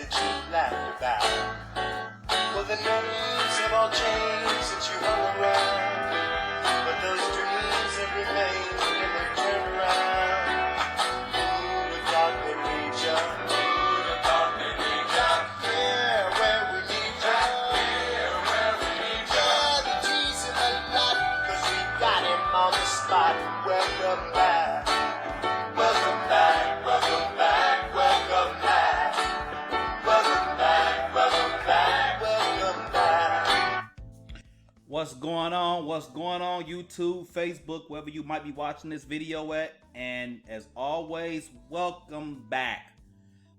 that you've laughed about. Well, the names have all changed since you hung around, but those dreams have remained and they've turned around. Who'd have thought we'd meet ya? Who'd have thought we'd meet ya? Here where we meet ya. Here where we meet ya. Yeah, they tease him a lot, 'cause we got him on the spot. Welcome back. Welcome back, welcome back, welcome back. Welcome back, welcome back, welcome back. What's going on? What's going on, YouTube, Facebook, wherever you might be watching this video at? And as always, welcome back.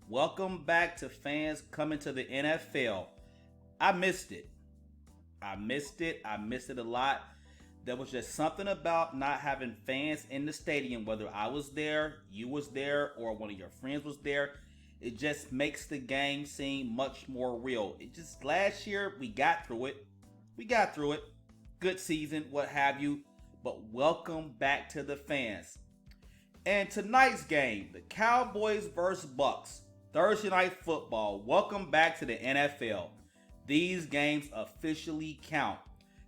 Welcome back to fans coming to the NFL. I missed it. I missed it a lot. There was just something about not having fans in the stadium, whether I was there, you was there, or one of your friends was there. It just makes the game seem much more real. It just, last year, we got through it. Good season, what have you. But welcome back to the fans. And tonight's game, the Cowboys vs Bucs, Thursday Night Football. Welcome back to the NFL. These games officially count.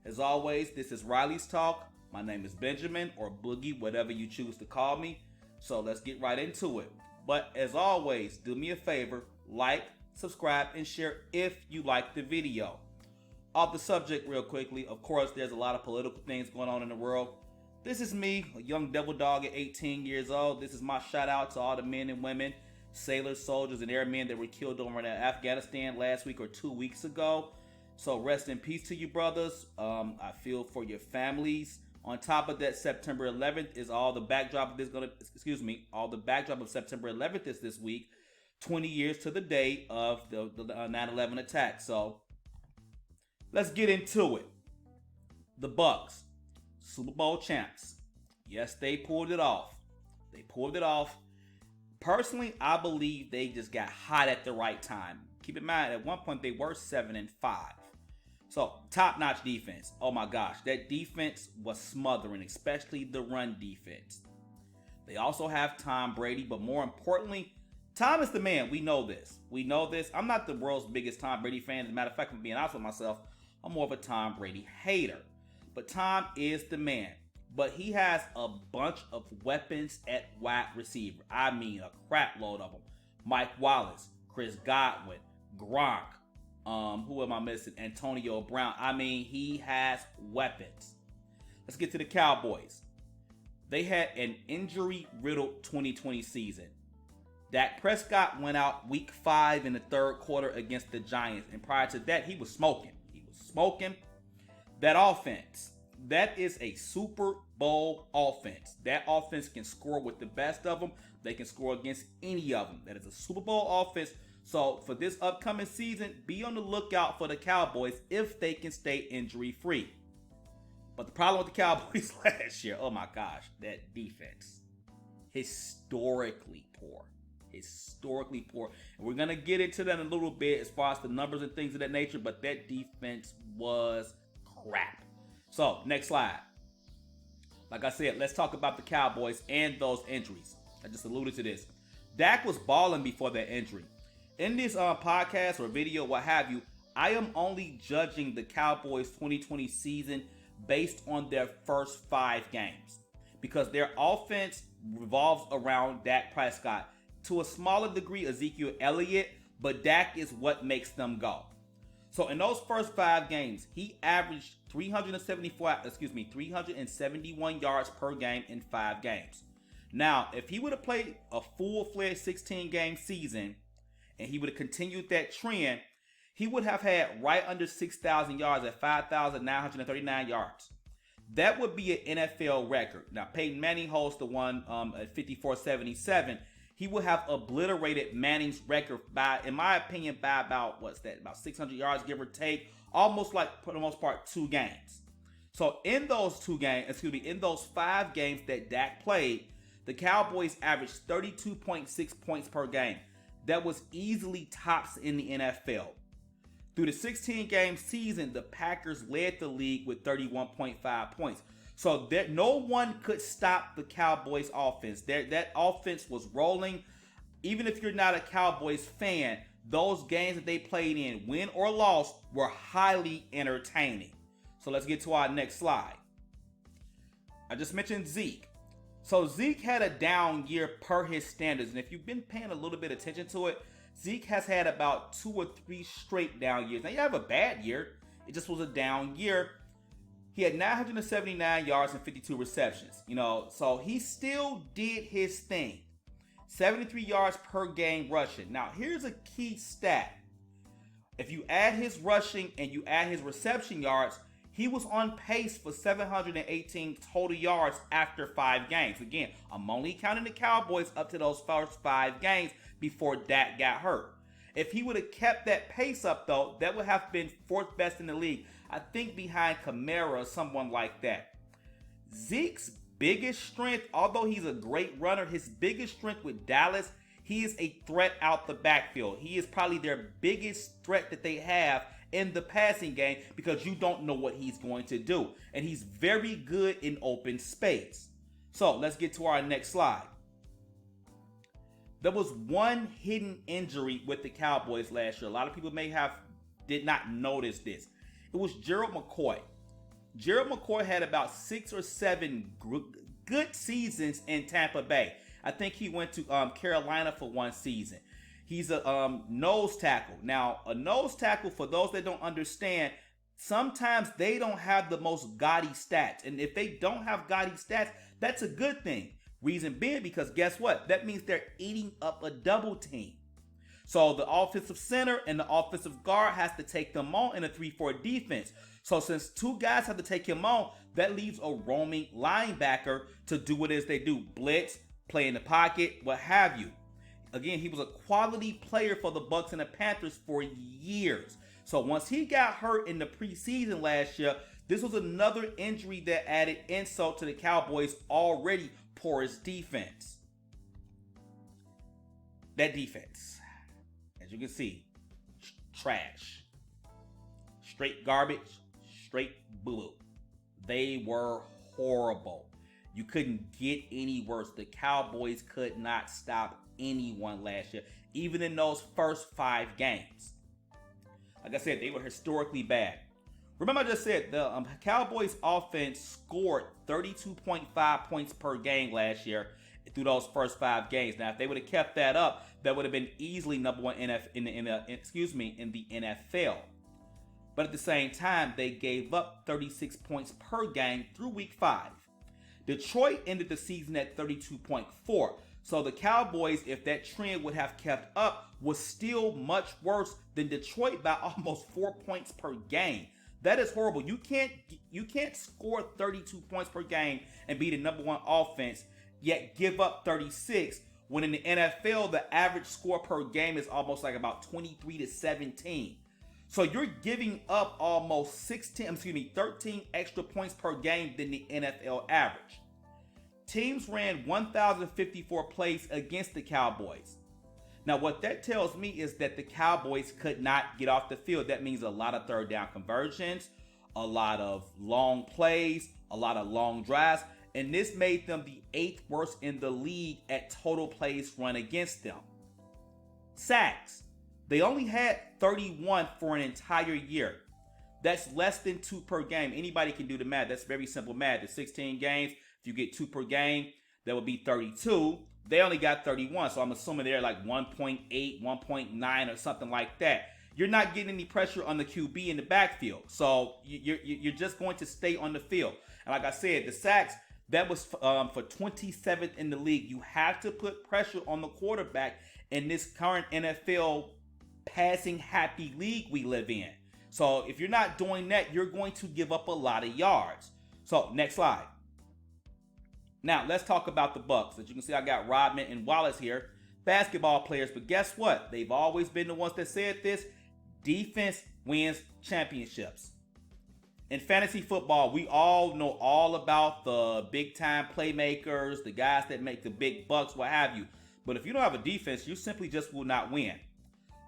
As always, this is Riley's Talk. My name is Benjamin, or Boogie, whatever you choose to call me. So let's get right into it. But as always, do me a favor, like, subscribe, and share if you like the video. Off the subject real quickly, of course, there's a lot of political things going on in the world. This is me, a young devil dog at 18 years old. This is my shout out to all the men and women, sailors, soldiers, and airmen that were killed over in Afghanistan last week or 2 weeks ago. So rest in peace to you, brothers. I feel for your families. On top of that, September 11th is all the backdrop of this all the backdrop of September 11th is this week, 20 years to the day of the 9/11 attack. So let's get into it. The Bucs, Super Bowl champs. Yes, they pulled it off. Personally, I believe they just got hot at the right time. Keep in mind, at one point they were 7-5. So, top-notch defense. Oh my gosh, that defense was smothering, especially the run defense. They also have Tom Brady, but more importantly, Tom is the man. We know this. I'm not the world's biggest Tom Brady fan. As a matter of fact, I'm being honest with myself, I'm more of a Tom Brady hater. But Tom is the man. But he has a bunch of weapons at wide receiver. I mean, a crap load of them. Mike Wallace, Chris Godwin, Gronk. Who am I missing? Antonio Brown. I mean, he has weapons. Let's get to the Cowboys. They had an injury-riddled 2020 season. Dak Prescott went out week 5 in the third quarter against the Giants. And prior to that, he was smoking. That offense, that is a Super Bowl offense. That offense can score with the best of them. They can score against any of them. That is a Super Bowl offense. So for this upcoming season, be on the lookout for the Cowboys if they can stay injury-free. But the problem with the Cowboys last year, oh my gosh, that defense, historically poor. And we're going to get into that in a little bit as far as the numbers and things of that nature, but that defense was crap. So next slide. Like I said, let's talk about the Cowboys and those injuries. I just alluded to this. Dak was balling before that injury. In this podcast or video, what have you, I am only judging the Cowboys 2020 season based on their first 5 games. Because their offense revolves around Dak Prescott. To a smaller degree, Ezekiel Elliott, but Dak is what makes them go. So in those first 5 games, he averaged 371 yards per game in 5 games. Now, if he would have played a full-fledged 16-game season, and he would have continued that trend, he would have had right under 6,000 yards at 5,939 yards. That would be an NFL record. Now, Peyton Manning holds the one at 5,477. He would have obliterated Manning's record by, in my opinion, by about 600 yards, give or take, almost like, for the most part, 2 games. So in those 5 games that Dak played, the Cowboys averaged 32.6 points per game. That was easily tops in the NFL. Through the 16-game season, the Packers led the league with 31.5 points. So that no one could stop the Cowboys offense. That offense was rolling. Even if you're not a Cowboys fan, those games that they played in, win or lost, were highly entertaining. So let's get to our next slide. I just mentioned Zeke. So Zeke had a down year per his standards. And if you've been paying a little bit of attention to it, Zeke has had about 2 or 3 straight down years. Now, you have a bad year. It just was a down year. He had 979 yards and 52 receptions. So he still did his thing. 73 yards per game rushing. Now, here's a key stat. If you add his rushing and you add his reception yards, he was on pace for 718 total yards after 5 games. Again, I'm only counting the Cowboys up to those first 5 games before Dak got hurt. If he would have kept that pace up, though, that would have been 4th best in the league. I think behind Kamara or someone like that. Zeke's biggest strength, although he's a great runner, his biggest strength with Dallas, he is a threat out the backfield. He is probably their biggest threat that they have in the passing game because you don't know what he's going to do. And he's very good in open space. So let's get to our next slide. There was one hidden injury with the Cowboys last year. A lot of people did not notice this. It was Gerald McCoy. Gerald McCoy had about 6 or 7 good seasons in Tampa Bay. I think he went to Carolina for 1 season. He's a nose tackle. Now, a nose tackle, for those that don't understand, sometimes they don't have the most gaudy stats. And if they don't have gaudy stats, that's a good thing. Reason being, because guess what? That means they're eating up a double team. So the offensive center and the offensive guard has to take them on in a 3-4 defense. So since 2 guys have to take him on, that leaves a roaming linebacker to do what it is they do. Blitz, play in the pocket, what have you. Again, he was a quality player for the Bucs and the Panthers for years. So once he got hurt in the preseason last year, this was another injury that added insult to the Cowboys' already porous defense. That defense, as you can see, trash. Straight garbage, straight blue. They were horrible. You couldn't get any worse. The Cowboys could not stop anyone last year, even in those first 5 games. Like I said, they were historically bad. Remember I just said the Cowboys offense scored 32.5 points per game last year through those first 5 games. Now, if they would have kept that up, that would have been easily number 1 in the NFL. But at the same time, they gave up 36 points per game through week 5. Detroit ended the season at 32.4. So the Cowboys, if that trend would have kept up, was still much worse than Detroit by almost 4 points per game. That is horrible. You can't score 32 points per game and be the number 1 offense, yet give up 36, when in the NFL, the average score per game is almost like about 23 to 17. So you're giving up almost 13 extra points per game than the NFL average. Teams ran 1,054 plays against the Cowboys. Now, what that tells me is that the Cowboys could not get off the field. That means a lot of 3rd down conversions, a lot of long plays, a lot of long drives, and this made them the 8th worst in the league at total plays run against them. Sacks. They only had 31 for an entire year. That's less than 2 per game. Anybody can do the math. That's very simple math. The 16 games, if you get 2 per game, that would be 32. They only got 31, so I'm assuming they're like 1.8, 1.9 or something like that. You're not getting any pressure on the QB in the backfield, so you're just going to stay on the field. And like I said, the sacks, that was for 27th in the league. You have to put pressure on the quarterback in this current NFL passing happy league we live in. So if you're not doing that, you're going to give up a lot of yards. So next slide. Now let's talk about the Bucs. As you can see, I got Rodman and Wallace here, basketball players. But guess what? They've always been the ones that said this. Defense wins championships. In fantasy football, we all know all about the big time playmakers, the guys that make the big bucks, what have you. But if you don't have a defense, you simply just will not win.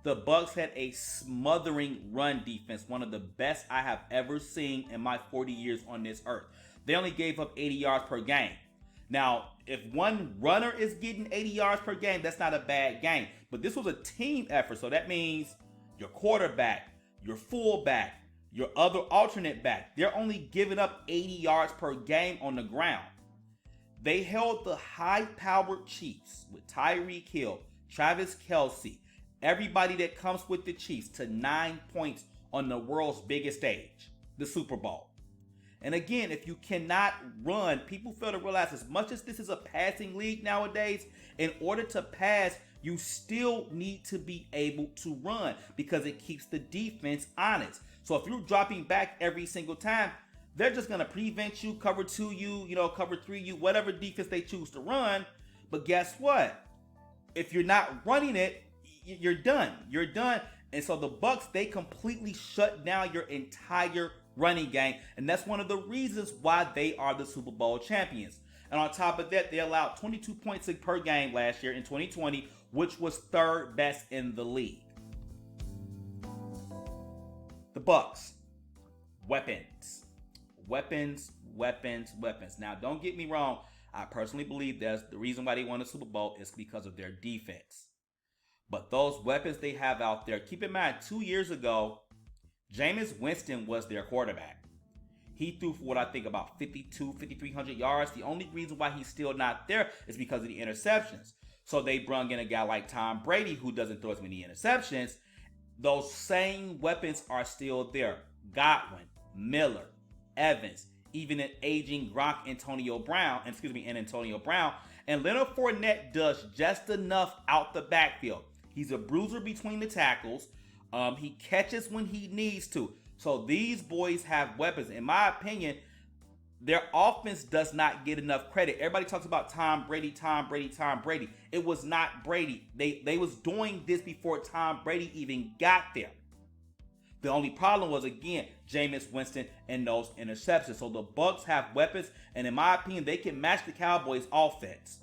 The Bucs had a smothering run defense, one of the best I have ever seen in my 40 years on this earth. They only gave up 80 yards per game. Now, if one runner is getting 80 yards per game, that's not a bad game. But this was a team effort, so that means your quarterback, your fullback, your other alternate back, they're only giving up 80 yards per game on the ground. They held the high-powered Chiefs with Tyreek Hill, Travis Kelce, everybody that comes with the Chiefs to 9 points on the world's biggest stage, the Super Bowl. And again, if you cannot run, people fail to realize as much as this is a passing league nowadays, in order to pass, you still need to be able to run because it keeps the defense honest. So if you're dropping back every single time, they're just going to prevent you, cover 2 you, cover 3 you, whatever defense they choose to run. But guess what? If you're not running it, you're done. You're done. And so the Bucs, they completely shut down your entire running game. And that's one of the reasons why they are the Super Bowl champions. And on top of that, they allowed 22.6 per game last year in 2020, which was third best in the league. The Bucs. Weapons. Now, don't get me wrong. I personally believe that's the reason why they won the Super Bowl is because of their defense. But those weapons they have out there, keep in mind, 2 years ago, Jameis Winston was their quarterback. He threw for what I think about 5,300 yards. The only reason why he's still not there is because of the interceptions. So they brung in a guy like Tom Brady who doesn't throw as many interceptions. Those same weapons are still there. Godwin, Miller, Evans, even an aging Gronk, Antonio Brown. And Leonard Fournette does just enough out the backfield. He's a bruiser between the tackles. He catches when he needs to. So these boys have weapons. In my opinion, their offense does not get enough credit. Everybody talks about Tom Brady. It was not Brady. They was doing this before Tom Brady even got there. The only problem was, again, Jameis Winston and those interceptions. So the Bucs have weapons, and in my opinion, they can match the Cowboys' offense.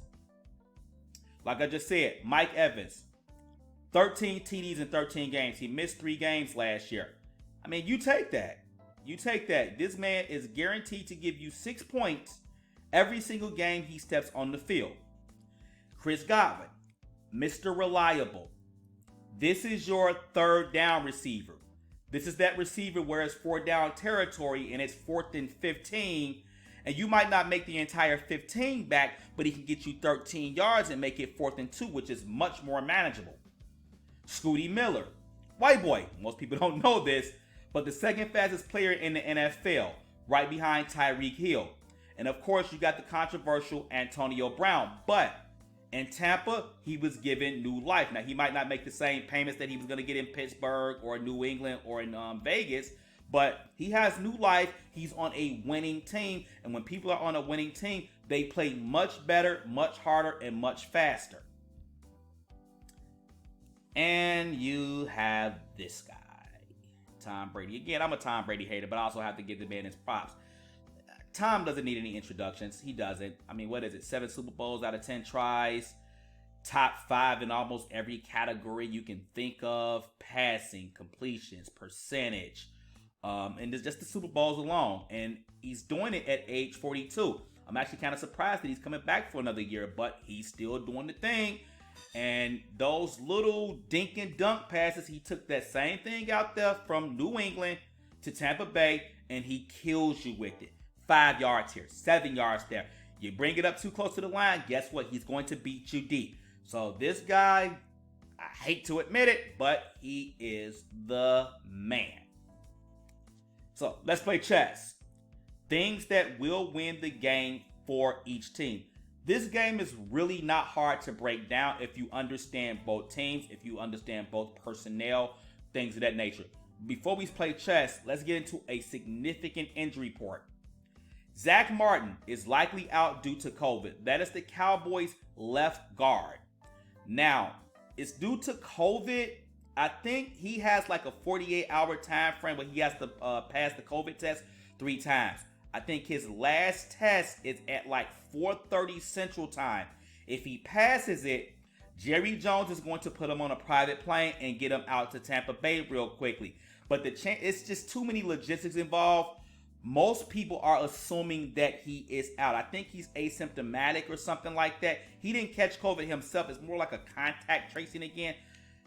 Like I just said, Mike Evans, 13 TDs in 13 games. He missed 3 games last year. I mean, you take that. This man is guaranteed to give you 6 points every single game he steps on the field. Chris Godwin, Mr. Reliable. This is your third down receiver. This is that receiver where it's 4 down territory and it's 4th and 15. And you might not make the entire 15 back, but he can get you 13 yards and make it 4th and 2, which is much more manageable. Scooty Miller, white boy. Most people don't know this, but the second fastest player in the NFL, right behind Tyreek Hill. And of course, you got the controversial Antonio Brown. But in Tampa, he was given new life. Now, he might not make the same payments that he was going to get in Pittsburgh or New England or in Vegas, but he has new life. He's on a winning team. And when people are on a winning team, they play much better, much harder, and much faster. And you have this guy, Tom Brady. Again, I'm a Tom Brady hater, but I also have to give the man his props. Tom doesn't need any introductions. He doesn't. I mean, what is it? 7 Super Bowls out of 10 tries. Top 5 in almost every category you can think of. Passing, completions, percentage. And it's just the Super Bowls alone. And he's doing it at age 42. I'm actually kind of surprised that he's coming back for another year, but he's still doing the thing. And those little dink and dunk passes, he took that same thing out there from New England to Tampa Bay, and he kills you with it. 5 yards here, 7 yards there. You bring it up too close to the line, guess what? He's going to beat you deep. So this guy, I hate to admit it, but he is the man. So let's play chess. Things that will win the game for each team. This game is really not hard to break down if you understand both teams, if you understand both personnel, things of that nature. Before we play chess, let's get into a significant injury report. Zach Martin is likely out due to COVID. That is the Cowboys' left guard. Now, it's due to COVID. I think he has like a 48-hour time frame where he has to pass the COVID test 3 times. I think his last test is at like 4:30 Central Time. If he passes it, Jerry Jones is going to put him on a private plane and get him out to Tampa Bay real quickly. But it's just too many logistics involved. Most people are assuming that he is out. I think he's asymptomatic or something like that. He didn't catch COVID himself. It's more like a contact tracing again.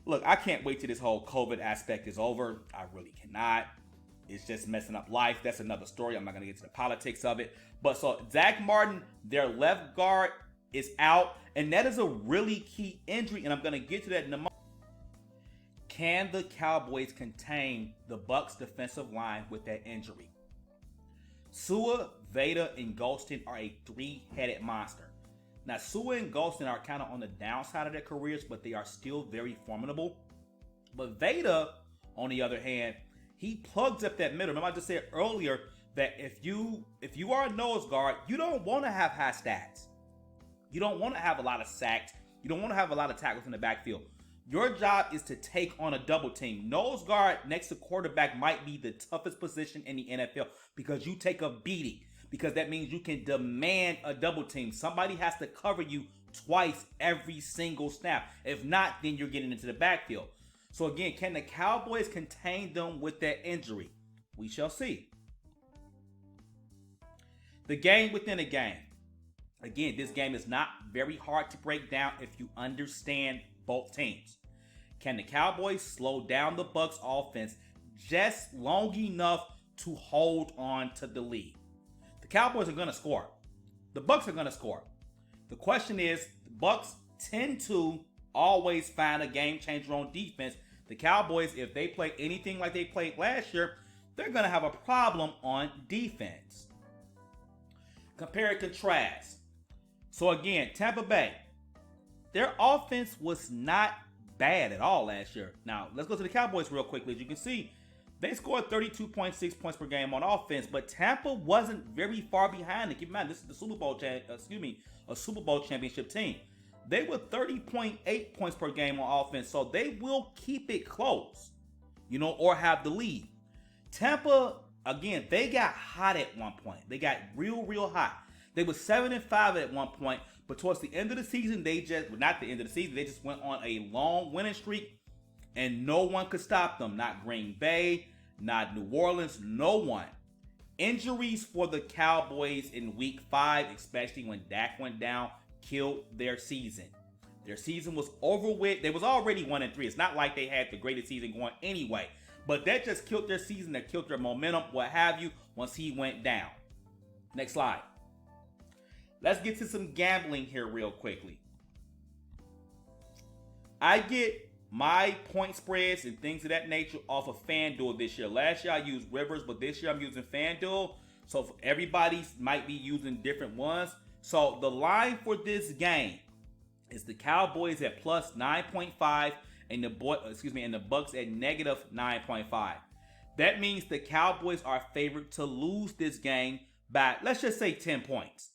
Look, I can't wait till this whole COVID aspect is over. I really cannot. It's just messing up life. That's another story. I'm not going to get to the politics of it. But so Zach Martin, their left guard, is out. And that is a really key injury. And I'm going to get to that in a moment. Can the Cowboys contain the Bucs defensive line with that injury? Sua, Veda, and Golston are a three-headed monster. Now, Sua and Golston are kind of on the downside of their careers, but they are still very formidable. But Veda, on the other hand, he plugs up that middle. Remember, I just said earlier that if you are a nose guard, you don't want to have high stats. You don't want to have a lot of sacks. You don't want to have a lot of tackles in the backfield. Your job is to take on a double team. Nose guard next to quarterback might be the toughest position in the NFL because you take a beating. Because that means you can demand a double team. Somebody has to cover you twice every single snap. If not, then you're getting into the backfield. So again, can the Cowboys contain them with that injury? We shall see. The game within a game. Again, this game is not very hard to break down if you understand both teams. Can the Cowboys slow down the Bucs offense just long enough to hold on to the lead? The Cowboys are going to score. The Bucs are going to score. The question is, the Bucs tend to always find a game changer on defense. The Cowboys, if they play anything like they played last year, they're going to have a problem on defense. Compare and contrast. So again, Tampa Bay, their offense was not bad at all last year. Now, let's go to the Cowboys real quickly. As you can see, they scored 32.6 points per game on offense, but Tampa wasn't very far behind. Keep in mind, this is the Super Bowl championship team. They were 30.8 points per game on offense, so they will keep it close, or have the lead. Tampa, again, they got hot at one point. They got real hot. They were 7-5 at one point, but towards the end of the season, they just went on a long winning streak, and no one could stop them. Not Green Bay, not New Orleans, no one. Injuries for the Cowboys in week 5, especially when Dak went down, killed their season. Their season was over with. They was already 1-3. It's not like they had the greatest season going anyway, but that just killed their season. That killed their momentum, what have you, once he went down. Next slide. Let's get to some gambling here real quickly. I get my point spreads and things of that nature off of FanDuel this year. Last year I used Rivers, but this year I'm using FanDuel. So everybody might be using different ones. So the line for this game is the Cowboys at plus 9.5 and the Bucs at negative 9.5. That means the Cowboys are favored to lose this game by, let's just say, 10 points.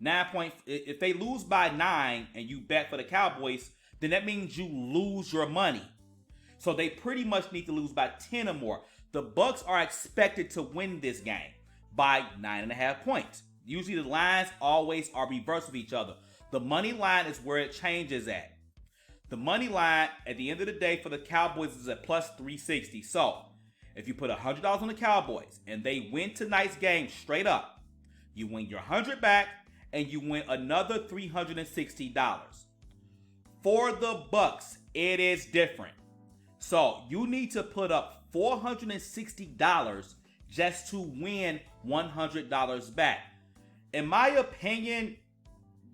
If they lose by 9 and you bet for the Cowboys, then that means you lose your money. So they pretty much need to lose by 10 or more. The Bucs are expected to win this game by 9.5 points. Usually the lines always are reverse of each other. The money line is where it changes at. The money line at the end of the day for the Cowboys is at plus 360. So if you put $100 on the Cowboys and they win tonight's game straight up, you win your $100 back and you win another $360. For the Bucs, it is different. So you need to put up $460 just to win $100 back. In my opinion,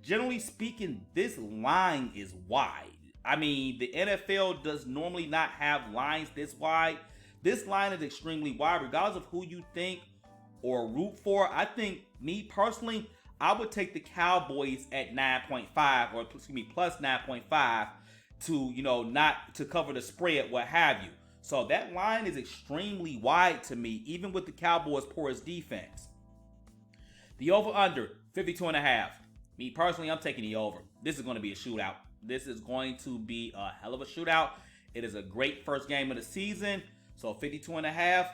generally speaking, this line is wide. I mean, the NFL does normally not have lines this wide. This line is extremely wide, regardless of who you think or root for. I think, me personally, I would take the Cowboys at 9.5 or plus 9.5 to, not to cover the spread, what have you. So that line is extremely wide to me, even with the Cowboys' porous defense. The over-under, 52.5. Me personally, I'm taking the over. This is going to be a shootout. This is going to be a hell of a shootout. It is a great first game of the season. So 52.5.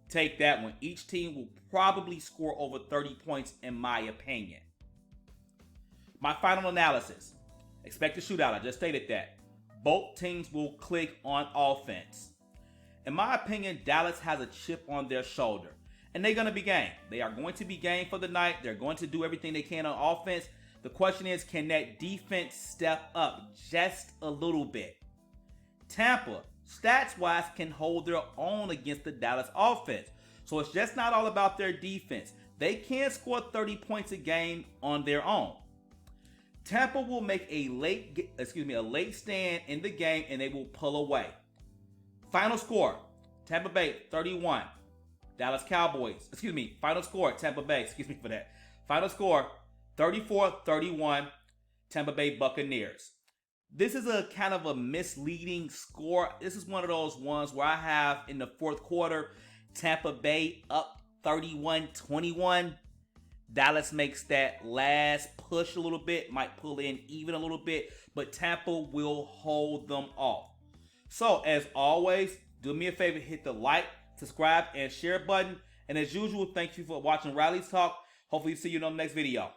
Take that one. Each team will probably score over 30 points, in my opinion. My final analysis. Expect a shootout. I just stated that. Both teams will click on offense. In my opinion, Dallas has a chip on their shoulder. And they're going to be game. They are going to be game for the night. They're going to do everything they can on offense. The question is, can that defense step up just a little bit? Tampa, stats-wise, can hold their own against the Dallas offense. So it's just not all about their defense. They can score 30 points a game on their own. Tampa will make a late stand in the game, and they will pull away. Final score, Tampa Bay 31. Dallas Cowboys, final score, Tampa Bay, Final score, 34-31, Tampa Bay Buccaneers. This is a kind of a misleading score. This is one of those ones where I have in the fourth quarter, Tampa Bay up 31-21. Dallas makes that last push a little bit, might pull in even a little bit, but Tampa will hold them off. So, as always, do me a favor, hit the like, subscribe, and share button. And as usual, thank you for watching Riley's Talk. Hopefully see you in the next video.